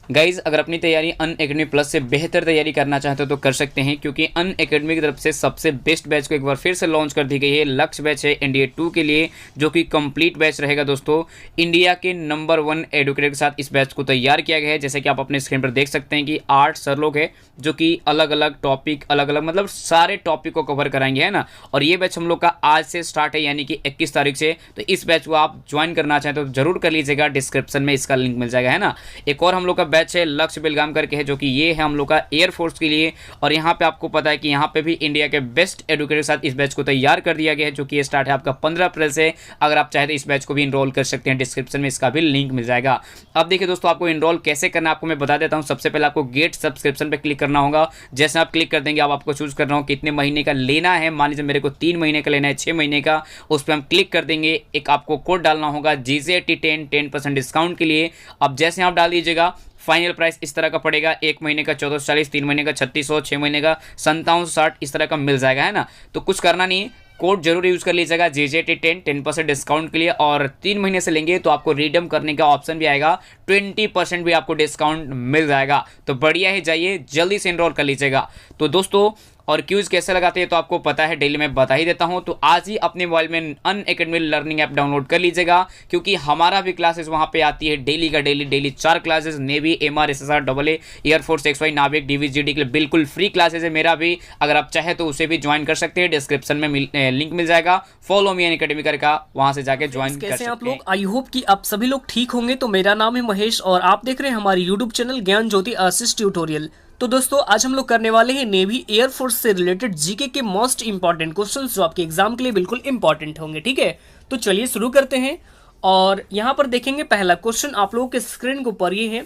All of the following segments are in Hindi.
गाइज अगर अपनी तैयारी अनअकैडमी प्लस से बेहतर तैयारी करना चाहते हो तो कर सकते हैं, क्योंकि अनअकैडमी की तरफ से सबसे बेस्ट बैच को एक बार फिर से लॉन्च कर दी गई है। लक्ष्य बैच है एनडीए 2 के लिए, जो कि कंप्लीट बैच रहेगा दोस्तों। इंडिया के नंबर 1 एडुकेटर के साथ इस बैच को तैयार किया गया है। जैसे कि आप अपने स्क्रीन पर देख सकते हैं कि 8 सर लोग हैं जो कि अलग अलग टॉपिक, अलग अलग मतलब सारे टॉपिक को कवर कराएंगे, है ना। और ये बैच हम लोग का आज से स्टार्ट है, यानी कि 21 तारीख से। तो इस बैच को आप ज्वाइन करना चाहें तो जरूर कर लीजिएगा, डिस्क्रिप्शन में इसका लिंक मिल जाएगा, है ना। एक और हम लोग का बैच है लक्ष्य बेलगाम करके है, जो कि ये है हम लोग का एयरफोर्स के लिए। और यहाँ पे आपको पता है कि यहाँ पे भी इंडिया के बेस्ट एडुकेटर के साथ इस बैच को तैयार कर दिया गया है, जो कि ये स्टार्ट है आपका 15 अप्रैल से। अगर आप चाहे तो इस बैच को भी इनरोल कर सकते हैं, डिस्क्रिप्शन में इसका भी लिंक मिल जाएगा। अब देखिए दोस्तों, आपको इनरोल कैसे करना है आपको मैं बता देता हूँ। सबसे पहले आपको गेट सब्सक्रिप्शन पर क्लिक करना होगा। जैसे आप क्लिक कर देंगे, अब आपको चूज करना होगा कितने महीने का लेना है। मान लीजिए मेरे को 3 महीने का लेना है, 6 महीने का। उस पर हम क्लिक कर देंगे। एक आपको कोड डालना होगा GJT10 10% डिस्काउंट के लिए। अब जैसे आप डाल दीजिएगा, फाइनल प्राइस इस तरह का पड़ेगा। 1 महीने का 1440, 3 महीने का 3600, 6 महीने का 5760 इस तरह का मिल जाएगा, है ना। तो कुछ करना नहीं है, कोड जरूर यूज कर लीजिएगा GJT10 10% डिस्काउंट के लिए। और 3 महीने से लेंगे तो आपको रिडीम करने का ऑप्शन भी आएगा, 20% भी आपको डिस्काउंट मिल जाएगा। तो बढ़िया ही, जाइए जल्दी से एनरोल कर लीजिएगा। तो दोस्तों, और क्यूज कैसे लगाते हैं तो आपको पता है, डेली मैं बता ही देता हूं। तो आज ही अपने मोबाइल में अनअकैडमी लर्निंग ऐप डाउनलोड कर लीजिएगा, क्योंकि हमारा भी क्लासेस वहां पे आती है डेली का daily 4 classes. Navy, MR, SSR, AA, air force, XY, नाविक, DVGD के लिए बिल्कुल फ्री क्लासेस है मेरा भी। अगर आप चाहे तो उसे भी ज्वाइन कर सकते हैं, डिस्क्रिप्शन में लिंक मिल जाएगा। फॉलो मी अनअकैडमी करके वहां से जाके ज्वाइन कर सकते हैं। आप लोग, आई होप कि आप सभी लोग ठीक होंगे। तो मेरा नाम है महेश और आप देख रहे हैं हमारे यूट्यूब चैनल ज्ञान ज्योति असिस्ट ट्यूटोरियल। तो दोस्तों, आज हम लोग करने वाले हैं नेवी एयरफोर्स से रिलेटेड जीके के मोस्ट इंपॉर्टेंट क्वेश्चंस, जो आपके एग्जाम के लिए बिल्कुल इंपॉर्टेंट होंगे। ठीक है, तो चलिए शुरू करते हैं। और यहाँ पर देखेंगे पहला क्वेश्चन आप लोगों के स्क्रीन के ऊपर ये है।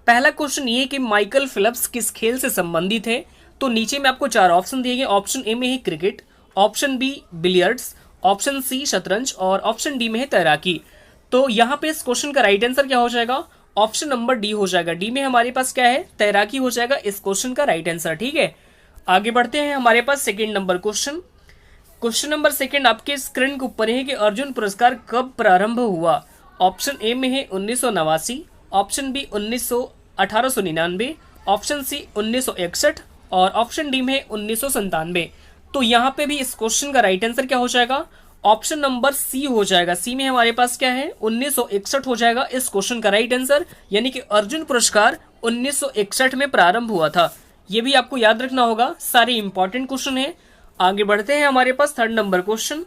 पहला क्वेश्चन ये है कि माइकल फिलिप्स किस खेल से संबंधित है। तो नीचे में आपको 4 ऑप्शन दिए गए। ऑप्शन ए में है cricket, option B billiards, option C शतरंज और ऑप्शन डी में है तैराकी। तो यहाँ पे इस क्वेश्चन का राइट आंसर क्या हो जाएगा? ऑप्शन नंबर डी हो जाएगा। डी में हमारे पास क्या है? तैराकी हो जाएगा इस क्वेश्चन का राइट आंसर। ठीक है, आगे बढ़ते हैं। हमारे पास second number question. Question number second आपके स्क्रीन के ऊपर है कि अर्जुन पुरस्कार कब प्रारंभ हुआ। ऑप्शन ए में है 1989, ऑप्शन बी 1899, ऑप्शन सी 1961 और ऑप्शन डी में है 1997। तो यहाँ पे भी इस क्वेश्चन का राइट आंसर क्या हो जाएगा? ऑप्शन नंबर सी हो जाएगा। सी में हमारे पास क्या है? 1961 हो जाएगा इस क्वेश्चन का राइट आंसर। यानी कि अर्जुन पुरस्कार 1961 में प्रारंभ हुआ था। ये भी आपको याद रखना होगा, सारे इंपॉर्टेंट क्वेश्चन है। आगे बढ़ते हैं। हमारे पास third number question.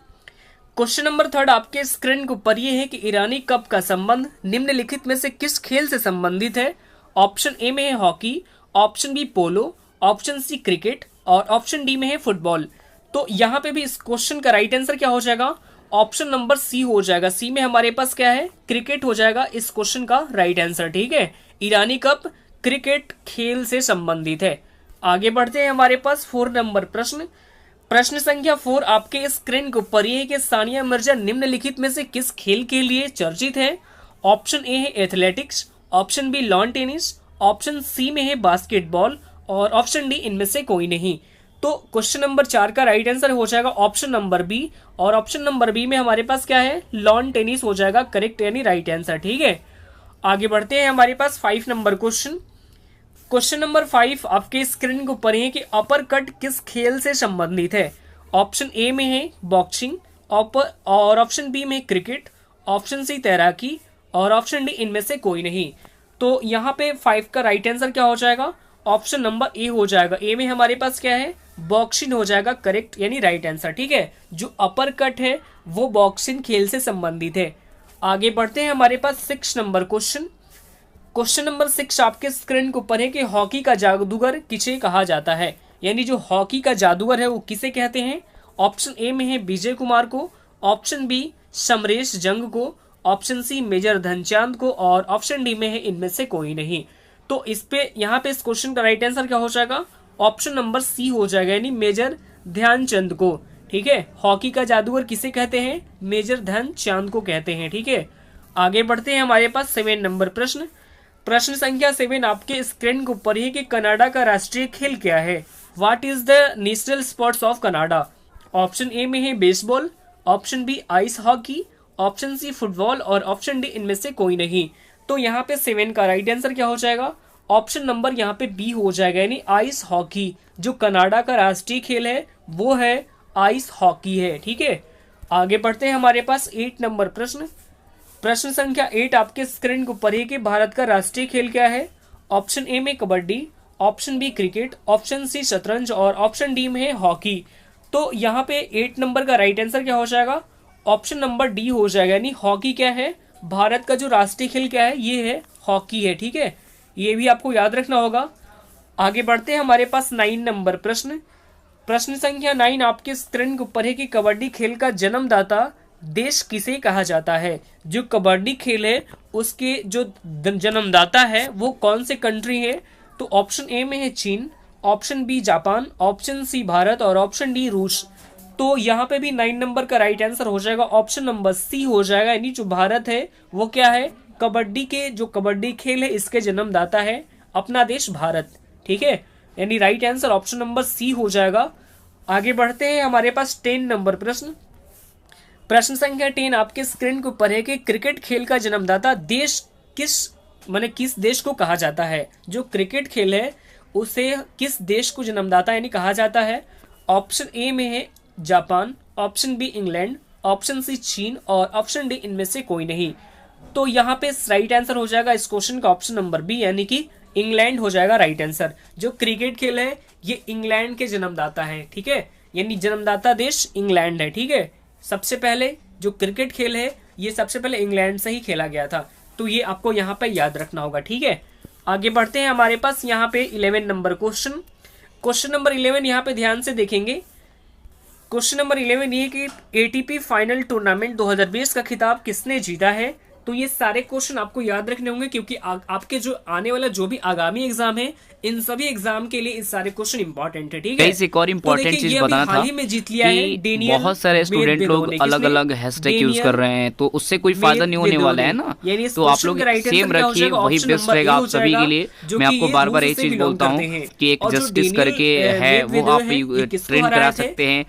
Question number third आपके स्क्रीन के ऊपर ये है कि ईरानी कप का संबंध निम्नलिखित में से किस खेल से संबंधित है। ऑप्शन ए में है हॉकी, ऑप्शन बी पोलो, ऑप्शन सी क्रिकेट और ऑप्शन डी में है फुटबॉल। तो यहाँ पे भी इस क्वेश्चन का राइट आंसर क्या हो जाएगा? ऑप्शन नंबर सी हो जाएगा। सी में हमारे पास क्या है? क्रिकेट हो जाएगा इस क्वेश्चन का राइट आंसर। ठीक है, ईरानी कप क्रिकेट खेल से संबंधित है। आगे बढ़ते हैं। हमारे पास 4 नंबर प्रश्न। प्रश्न संख्या 4 आपके स्क्रीन के ऊपर ये है कि सानिया मिर्जा निम्नलिखित में से किस खेल के लिए चर्चित है। ऑप्शन ए है athletics, option B lawn tennis, option C में है बास्केटबॉल और ऑप्शन डी इनमें से कोई नहीं। तो क्वेश्चन नंबर 4 का राइट आंसर हो जाएगा ऑप्शन नंबर बी। और ऑप्शन नंबर बी में हमारे पास क्या है? लॉन टेनिस हो जाएगा करेक्ट, यानी राइट आंसर। ठीक है, आगे बढ़ते हैं। हमारे पास 5 नंबर क्वेश्चन। क्वेश्चन नंबर 5 आपके स्क्रीन के ऊपर है कि अपर कट किस खेल से संबंधित है। ऑप्शन ए में है बॉक्सिंग, और ऑप्शन बी में क्रिकेट, ऑप्शन सी तैराकी और ऑप्शन डी इनमें से कोई नहीं। तो यहाँ पे 5 का राइट आंसर क्या हो जाएगा? ऑप्शन नंबर ए हो जाएगा। ए में हमारे पास क्या है? बॉक्सिंग हो जाएगा करेक्ट, यानी राइट आंसर। ठीक है, जो अपर कट है वो बॉक्सिंग खेल से संबंधित है। आगे बढ़ते हैं। हमारे पास 6 नंबर क्वेश्चन। क्वेश्चन नंबर 6 आपके स्क्रीन के ऊपर है कि हॉकी का जादूगर किसे कहा जाता है। यानी जो हॉकी का जादूगर है वो किसे कहते हैं। ऑप्शन ए में है विजय कुमार को, ऑप्शन बी समरेश जंग को, ऑप्शन सी मेजर ध्यानचंद को और ऑप्शन डी में है इनमें से कोई नहीं। तो इस पे यहाँ पे इस क्वेश्चन का राइट आंसर क्या हो जाएगा? ऑप्शन नंबर सी हो जाएगा, यानी मेजर ध्यानचंद को। ठीक है, हॉकी का जादूगर किसे कहते हैं? मेजर ध्यानचंद को कहते हैं। ठीक है, आगे बढ़ते हैं। हमारे पास 7 नंबर प्रश्न। प्रश्न संख्या 7 आपके स्क्रीन के ऊपर है कि कनाडा का राष्ट्रीय खेल क्या है। What is the national sports of Canada. Option A में है baseball, option B ice hockey, option C football और ऑप्शन डी इनमें से कोई नहीं। तो यहाँ पे 7 का राइट आंसर क्या हो जाएगा? ऑप्शन नंबर यहाँ पे बी हो जाएगा, यानी आइस हॉकी। जो कनाडा का राष्ट्रीय खेल है वो है आइस हॉकी है। ठीक है, आगे बढ़ते हैं। हमारे पास 8 नंबर प्रश्न, प्रश्न संख्या 8 आपके स्क्रीन के ऊपर है कि भारत का राष्ट्रीय खेल क्या है। ऑप्शन ए में kabaddi, option B cricket, option C शतरंज और ऑप्शन डी में है हॉकी। तो यहाँ पे 8 नंबर का राइट आंसर क्या हो जाएगा, ऑप्शन नंबर डी हो जाएगा, यानी हॉकी क्या है, भारत का जो राष्ट्रीय खेल क्या है, ये है हॉकी है। ठीक है, ये भी आपको याद रखना होगा। आगे बढ़ते हैं। हमारे पास 9 नंबर प्रश्न, प्रश्न संख्या 9 आपके स्क्रीन के ऊपर है कि कबड्डी खेल का जन्मदाता देश किसे कहा जाता है। जो कबड्डी खेल है उसके जो जन्मदाता है वो कौन से कंट्री है। तो ऑप्शन ए में है चीन, option B Japan, option C Bharat और ऑप्शन डी रूस। तो यहाँ पे भी 9 नंबर का राइट आंसर हो जाएगा, ऑप्शन नंबर सी हो जाएगा, यानी जो भारत है वो क्या है, कबड्डी के जो कबड्डी खेल है इसके जन्मदाता है अपना देश भारत। ठीक है, यानी right answer option number C हो जाएगा। आगे बढ़ते हैं। हमारे पास 10 नंबर प्रश्न, प्रश्न संख्या 10 आपके स्क्रीन के ऊपर है कि क्रिकेट खेल का जन्मदाता देश किस देश को कहा जाता है। जो क्रिकेट खेल है उसे किस देश को जन्मदाता यानी कहा जाता है। ऑप्शन ए में है Japan, option B England, option C चीन और ऑप्शन डी इनमें से कोई नहीं। तो यहाँ पे राइट आंसर हो जाएगा इस क्वेश्चन का ऑप्शन नंबर बी, यानी कि इंग्लैंड हो जाएगा राइट आंसर। जो क्रिकेट खेल है ये इंग्लैंड के जन्मदाता है। ठीक है, यानी जन्मदाता देश इंग्लैंड है। ठीक है, सबसे पहले जो क्रिकेट खेल है ये सबसे पहले इंग्लैंड से ही खेला गया था, तो ये आपको यहाँ पे याद रखना होगा। ठीक है, आगे बढ़ते हैं। हमारे पास यहाँ पे 11 नंबर क्वेश्चन, क्वेश्चन नंबर 11 यहाँ पे ध्यान से देखेंगे। क्वेश्चन नंबर 11 ये कि एटीपी फाइनल टूर्नामेंट 2020 का खिताब किसने जीता है। तो ये सारे क्वेश्चन आपको याद रखने होंगे क्योंकि आपके जो आने वाला जो भी आगामी एग्जाम है इन सभी एग्जाम के लिए इस सारे क्वेश्चन इंपॉर्टेंट है। ठीक है, एक और इम्पोर्टेंट चीज बताना था कि बहुत सारे स्टूडेंट लोग अलग अलग हैशटैग यूज कर रहे हैं, तो उससे कोई फायदा नहीं होने वाला है ना। तो आप लोग सेम रखिए, वही बेस्ट रहेगा आप सभी के लिए। मैं आपको बार बार एक चीज बोलता हूँ कि एक जस्टिस करके है वो आप ट्रेन करा सकते हैं,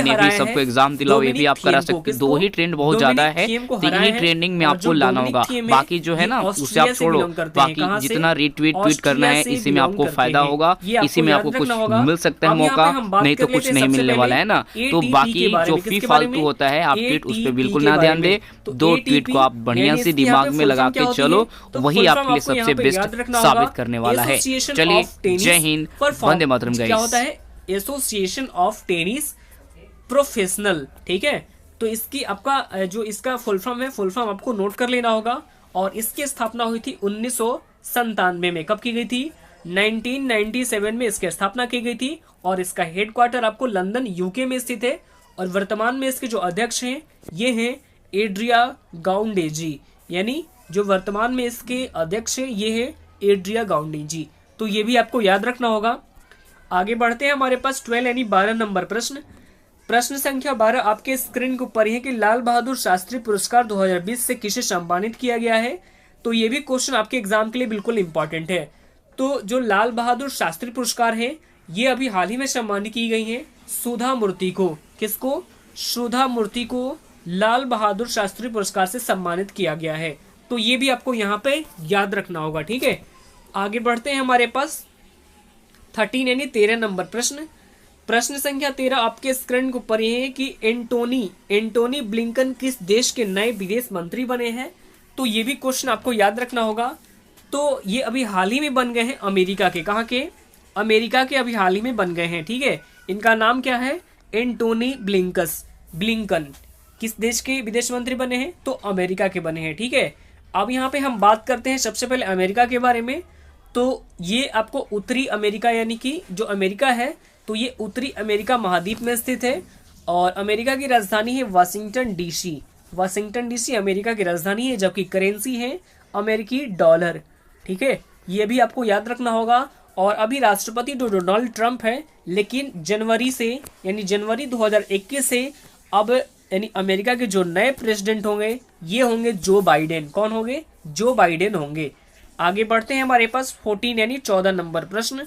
नेवी सबको एग्जाम दिलाओ, ये भी आप करा सकते हैं। 2 ही ट्रेंड बहुत ज्यादा है, तो इन्हीं ट्रेंडिंग में आपको लाना होगा। बाकी जो है ना उसे आप छोड़ो, बाकी जितना रीट्वीट ट्वीट करना है इसी में आपको फायदा होगा, इसी में आपको कुछ मिल सकता है मौका, नहीं तो कुछ नहीं मिलने वाला है ना। तो बाकी जो फी फालतू होता है आप ट्वीट उस पर बिल्कुल ना ध्यान दे। 2 ट्वीट को आप बढ़िया से दिमाग में लगा के चलो, वही आपके लिए सबसे बेस्ट साबित करने वाला है। चलिए, जय हिंद, वंदे मातरम गाइस। क्या होता है एसोसिएशन ऑफ टेनिस प्रोफेशनल। ठीक है, तो इसकी आपका जो इसका फुल फॉर्म है, फुल फॉर्म आपको नोट कर लेना होगा। और इसकी स्थापना हुई थी 1997 में। कब की गई थी, 1997 में इसकी स्थापना की गई थी। और इसका हेडक्वार्टर आपको लंदन यूके में स्थित है। और वर्तमान में इसके जो अध्यक्ष हैं ये हैं एड्रिया गाउंडे जी, यानी जो वर्तमान में इसके अध्यक्ष हैं ये है एड्रिया गाउंडे जी। तो ये भी आपको याद रखना होगा। आगे बढ़ते हैं। हमारे पास 12 यानी 12 नंबर प्रश्न, प्रश्न संख्या 12 आपके स्क्रीन के ऊपर है कि लाल बहादुर शास्त्री पुरस्कार 2020 से किसे सम्मानित किया गया है। तो ये भी क्वेश्चन आपके एग्जाम के लिए बिल्कुल इंपॉर्टेंट है। तो जो लाल बहादुर शास्त्री पुरस्कार है ये अभी हाल ही में सम्मानित की गई है सुधा मूर्ति को। किसको, सुधा मूर्ति को लाल बहादुर शास्त्री पुरस्कार से सम्मानित किया गया है। तो ये भी आपको यहाँ पे याद रखना होगा। ठीक है, आगे बढ़ते हैं। हमारे पास 13 यानी 13 नंबर प्रश्न, प्रश्न संख्या 13 आपके स्क्रीन के ऊपर है कि एंटोनी ब्लिंकन किस देश के नए विदेश मंत्री बने हैं। तो ये भी क्वेश्चन आपको याद रखना होगा। तो ये अभी हाल ही में बन गए हैं अमेरिका के। कहाँ के, अमेरिका के अभी हाल ही में बन गए हैं। ठीक है, इनका नाम क्या है, एंटोनी ब्लिंकन। किस देश के विदेश मंत्री बने हैं, तो अमेरिका के बने हैं। ठीक है, अब यहाँ पे हम बात करते हैं सबसे पहले अमेरिका के बारे में। तो ये आपको उत्तरी अमेरिका यानी कि जो अमेरिका है तो ये उत्तरी अमेरिका महाद्वीप में स्थित है। और अमेरिका की राजधानी है Washington DC. Washington DC America की राजधानी है, जबकि करेंसी है अमेरिकी डॉलर। ठीक है, ये भी आपको याद रखना होगा। और अभी राष्ट्रपति जो डोनाल्ड ट्रंप है, लेकिन जनवरी से यानी जनवरी 2021 से अब यानी अमेरिका के जो नए प्रेसिडेंट होंगे ये होंगे जो बाइडेन। कौन होंगे, जो बाइडेन होंगे। आगे बढ़ते हैं। हमारे पास 14 यानी 14 नंबर प्रश्न,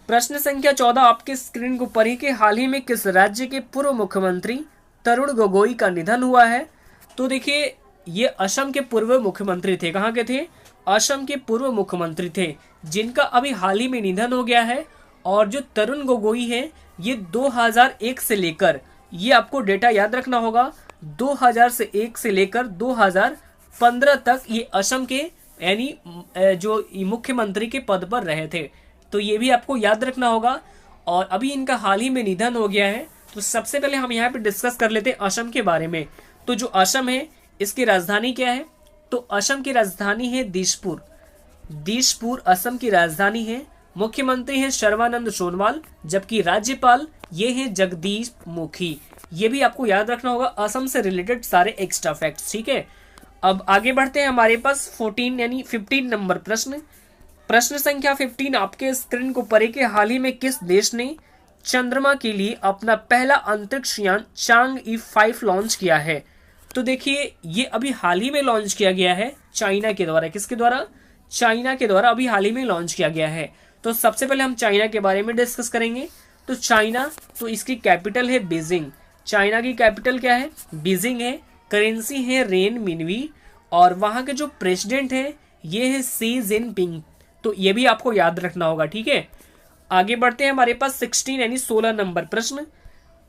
प्रश्न संख्या 14 आपके स्क्रीन को पढ़ी कि हाल ही में किस राज्य के पूर्व मुख्यमंत्री तरुण गोगोई का निधन हुआ है। तो देखिए ये असम के पूर्व मुख्यमंत्री थे। कहाँ के थे, असम के पूर्व मुख्यमंत्री थे। जिनका अभी हाल ही में निधन हो गया है। और जो तरुण गोगोई है ये 2001 से लेकर, ये आपको डेटा याद रखना होगा, 2001 से लेकर 2015 तक ये असम के यानी जो मुख्यमंत्री के पद पर रहे थे। तो ये भी आपको याद रखना होगा। और अभी इनका हाल ही में निधन हो गया है। तो सबसे पहले हम यहाँ पे डिस्कस कर लेते हैं असम के बारे में। तो जो असम है इसकी राजधानी क्या है? तो असम की राजधानी है दिसपुर। दिसपुर असम की राजधानी है। मुख्यमंत्री है सर्बानंद सोनोवाल, जबकि राज्यपाल ये है जगदीश मुखी। ये भी आपको याद रखना होगा असम से रिलेटेड सारे एक्स्ट्रा फैक्ट्स, ठीक है। अब आगे बढ़ते हैं हमारे पास 14 यानी 15 नंबर प्रश्न। प्रश्न संख्या 15 आपके स्क्रीन को ऊपर है कि हाल ही में किस देश ने चंद्रमा के लिए अपना पहला अंतरिक्ष यान चांग-ई 5 लॉन्च किया है? तो देखिए ये अभी हाल ही में लॉन्च किया गया है चाइना के द्वारा। किसके द्वारा? चाइना के द्वारा अभी हाल ही में लॉन्च किया गया है। तो सबसे पहले हम चाइना के बारे में डिस्कस करेंगे। तो चाइना, तो इसकी कैपिटल है बीजिंग। चाइना की कैपिटल क्या है? बीजिंग है। करेंसी है रेन मिनवी। और वहाँ के जो प्रेसिडेंट है ये है शी जिनपिंग। तो ये भी आपको याद रखना होगा, ठीक है। आगे बढ़ते हैं हमारे पास 16 यानी 16 नंबर प्रश्न।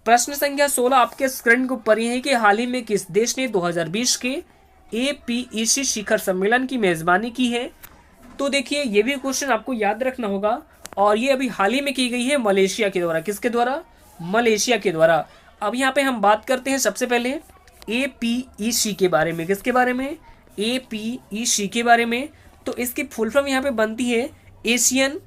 प्रश्न संख्या 16 आपके स्क्रीन को ऊपर है कि हाल ही में किस देश ने 2020 के APEC शिखर सम्मेलन की मेजबानी की है? तो देखिए ये भी क्वेश्चन आपको याद रखना होगा। और ये अभी हाल ही में की गई है मलेशिया के द्वारा। किसके द्वारा? मलेशिया के द्वारा। अब यहाँ पे हम बात करते हैं सबसे पहले APEC के बारे में। किसके बारे में? APEC के बारे में। तो इसकी फुल फॉर्म यहाँ पे बनती है एशियन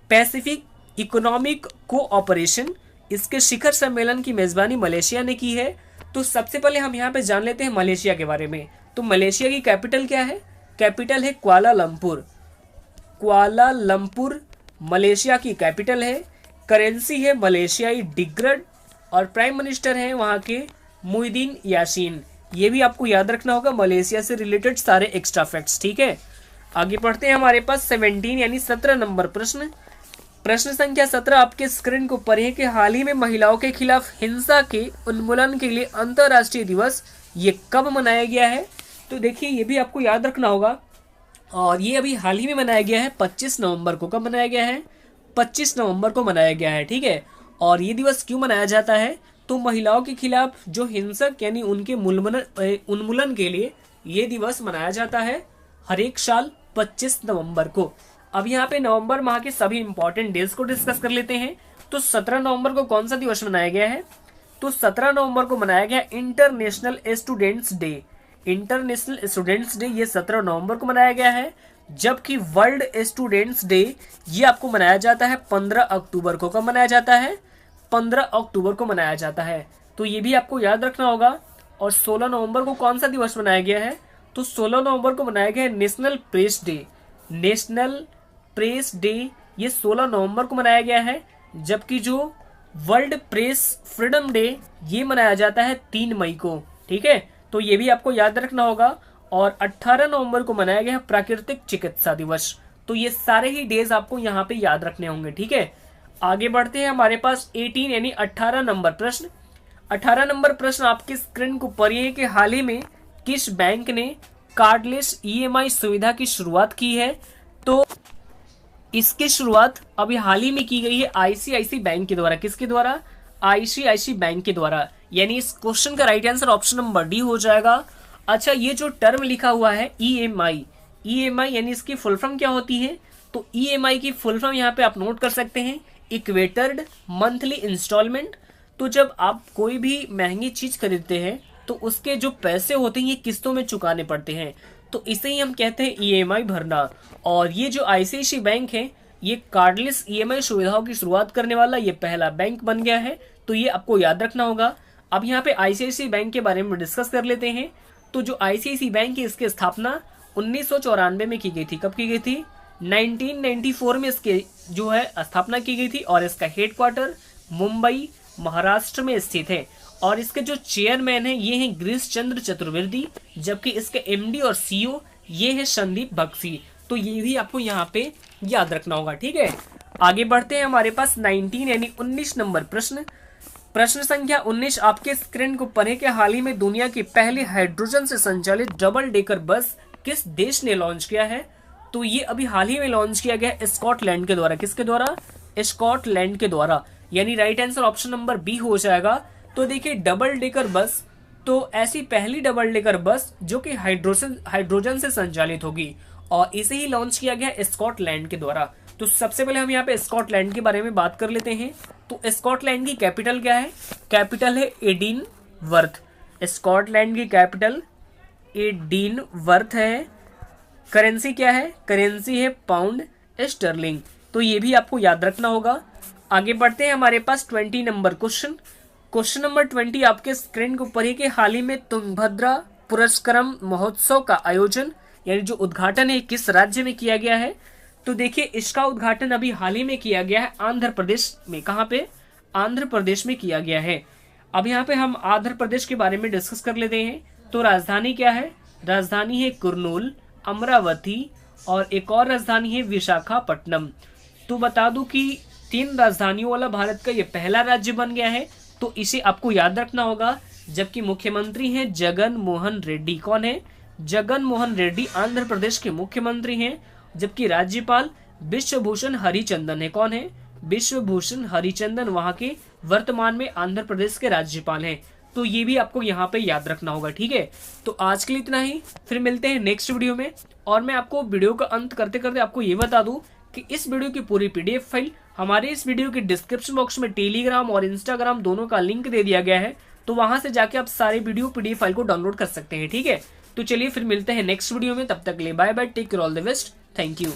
पैसिफिक इकोनॉमिक कोऑपरेशन। इसके शिखर सम्मेलन की मेजबानी मलेशिया ने की है। तो सबसे पहले हम यहाँ पे जान लेते हैं मलेशिया के बारे में। तो मलेशिया की कैपिटल क्या है? कैपिटल है कुआलालंपुर। कुआलालंपुर मलेशिया की कैपिटल है। करेंसी है मलेशियाई डिग्रड। और प्राइम मिनिस्टर हैं वहाँ के मुहिद्दीन यासीन। ये भी आपको याद रखना होगा मलेशिया से रिलेटेड सारे एक्स्ट्रा फैक्ट्स, ठीक है। आगे बढ़ते हैं हमारे पास 17 यानी 17 नंबर प्रश्न। प्रश्न संख्या 17 आपके स्क्रीन को ऊपर है कि हाल ही में महिलाओं के खिलाफ हिंसा के उन्मूलन के लिए अंतर्राष्ट्रीय दिवस ये कब मनाया गया है? तो देखिए ये भी आपको याद रखना होगा। और ये अभी हाल ही में मनाया गया है 25 नवंबर को। कब मनाया गया है? 25 नवंबर को मनाया गया है, ठीक है। और ये दिवस क्यों मनाया जाता है? तो महिलाओं के खिलाफ जो हिंसक यानी उनके उन्मूलन के लिए ये दिवस मनाया जाता है हर एक साल 25 नवंबर को। अब यहाँ पे नवंबर माह के सभी इंपॉर्टेंट डेज को डिस्कस कर लेते हैं। तो 17 नवंबर को कौन सा दिवस मनाया गया है? तो 17 नवंबर को मनाया गया international students day. International students day ये 17 नवंबर को मनाया गया है। जबकि वर्ल्ड स्टूडेंट्स डे ये आपको मनाया जाता है 15 अक्टूबर को। कब मनाया जाता है? 15 अक्टूबर को मनाया जाता है। तो ये भी आपको याद रखना होगा। और 16 नवंबर को कौन सा दिवस मनाया गया है? तो 16 नवंबर को मनाया गया है national press day. National press day ये 16 नवंबर को मनाया गया है। जबकि जो वर्ल्ड प्रेस फ्रीडम डे ये मनाया जाता है 3 मई को, ठीक है। तो ये भी आपको याद रखना होगा। और 18 नवंबर को मनाया गया है प्राकृतिक चिकित्सा दिवस। तो ये सारे ही डेज आपको यहाँ पे याद रखने होंगे, ठीक है। आगे बढ़ते हैं हमारे पास 18 यानी 18 नंबर प्रश्न। 18 नंबर प्रश्न आपके स्क्रीन को ऊपर है कि हाल ही में किस बैंक ने कार्डलेस EMI सुविधा की शुरुआत की है? तो इसकी शुरुआत अभी हाल ही में की गई है ICICI बैंक के द्वारा। किसके द्वारा? ICICI बैंक के द्वारा। यानी इस क्वेश्चन का right answer option number D हो जाएगा। अच्छा, ये जो टर्म लिखा हुआ है EMI यानी इसकी फुल फॉर्म क्या होती है? तो EMI की फुल फॉर्म यहाँ पे आप नोट कर सकते हैं, इक्वेटेड मंथली इंस्टॉलमेंट। तो जब आप कोई भी महंगी चीज खरीदते हैं तो उसके जो पैसे होते हैं ये किस्तों में चुकाने पड़ते हैं। तो इसे ही हम कहते हैं EMI भरना। और ये जो ICICI बैंक है ये कार्डलेस EMI सुविधाओं की शुरुआत करने वाला ये पहला बैंक बन गया है। तो ये आपको याद रखना होगा। अब यहाँ पे ICICI बैंक के बारे में डिस्कस कर लेते हैं। तो जो ICICI बैंक है इसकी स्थापना 1994 में की गई थी। कब की गई थी? 1994 में इसके जो है स्थापना की गई थी। और इसका हेडक्वार्टर मुंबई महाराष्ट्र में स्थित है। और इसके जो चेयरमैन है ये हैं गिरीश चंद्र चतुर्वेदी। जबकि इसके MD और CEO ये है संदीप बख्शी। तो ये भी आपको यहाँ पे याद रखना होगा, ठीक है। आगे बढ़ते हैं हमारे पास 19 यानी 19 नंबर प्रश्न। प्रश्न संख्या 19 आपके स्क्रीन को ऊपर है कि हाल ही में दुनिया की पहली हाइड्रोजन से संचालित डबल डेकर बस किस देश ने लॉन्च किया है? तो ये अभी हाल ही में लॉन्च किया गया है स्कॉटलैंड के द्वारा। किसके द्वारा? स्कॉटलैंड के द्वारा। यानी right answer option number B हो जाएगा। तो देखिए डबल डेकर बस, तो ऐसी पहली डबल डेकर बस जो कि हाइड्रोजन से संचालित होगी और इसे ही लॉन्च किया गया स्कॉटलैंड के द्वारा। तो सबसे पहले हम यहाँ पे स्कॉटलैंड के बारे में बात कर लेते हैं। तो स्कॉटलैंड की कैपिटल क्या है? कैपिटल है एडिनवर्थ। स्कॉटलैंड की कैपिटल एडिनवर्थ है। करेंसी क्या है? करेंसी है पाउंड स्टर्लिंग। तो ये भी आपको याद रखना होगा। आगे बढ़ते हैं, हमारे पास 20 नंबर क्वेश्चन। क्वेश्चन नंबर 20 आपके स्क्रीन के ऊपर है कि हाल ही में तुंगभद्रा पुरस्कारम महोत्सव का आयोजन यानी जो उद्घाटन है किस राज्य में किया गया है? तो देखिए इसका उद्घाटन अभी हाल ही में किया गया है आंध्र प्रदेश में। कहाँ पे? आंध्र प्रदेश में किया गया है। अब यहाँ पे हम आंध्र प्रदेश के बारे में डिस्कस कर लेते हैं। तो राजधानी क्या है? राजधानी है कुर्नूल, अमरावती और एक और राजधानी है विशाखापट्टनम। तो बता दूं कि 3 राजधानियों वाला भारत का ये पहला राज्य बन गया है। तो इसे आपको याद रखना होगा। जबकि मुख्यमंत्री हैं जगन मोहन रेड्डी। कौन है? जगन मोहन रेड्डी आंध्र प्रदेश के मुख्यमंत्री हैं। जबकि राज्यपाल विश्वभूषण हरिचंदन है। कौन है? विश्वभूषण हरिचंदन वहां के वर्तमान में आंध्र प्रदेश के राज्यपाल हैं। तो ये भी आपको यहाँ पे याद रखना होगा। ठीक है, तो आज के लिए इतना ही, फिर मिलते हैं नेक्स्ट वीडियो में। और मैं आपको वीडियो का अंत करते करते आपको ये बता दूं कि इस वीडियो की पूरी पीडीएफ फाइल हमारे इस वीडियो के डिस्क्रिप्शन बॉक्स में टेलीग्राम और इंस्टाग्राम दोनों का लिंक दे दिया गया है। तो वहां से जाके आप सारे वीडियो पीडीएफ फाइल को डाउनलोड कर सकते हैं। ठीक है, तो चलिए फिर मिलते हैं नेक्स्ट वीडियो में। तब तक के लिए bye bye, take care, all the best, thank you.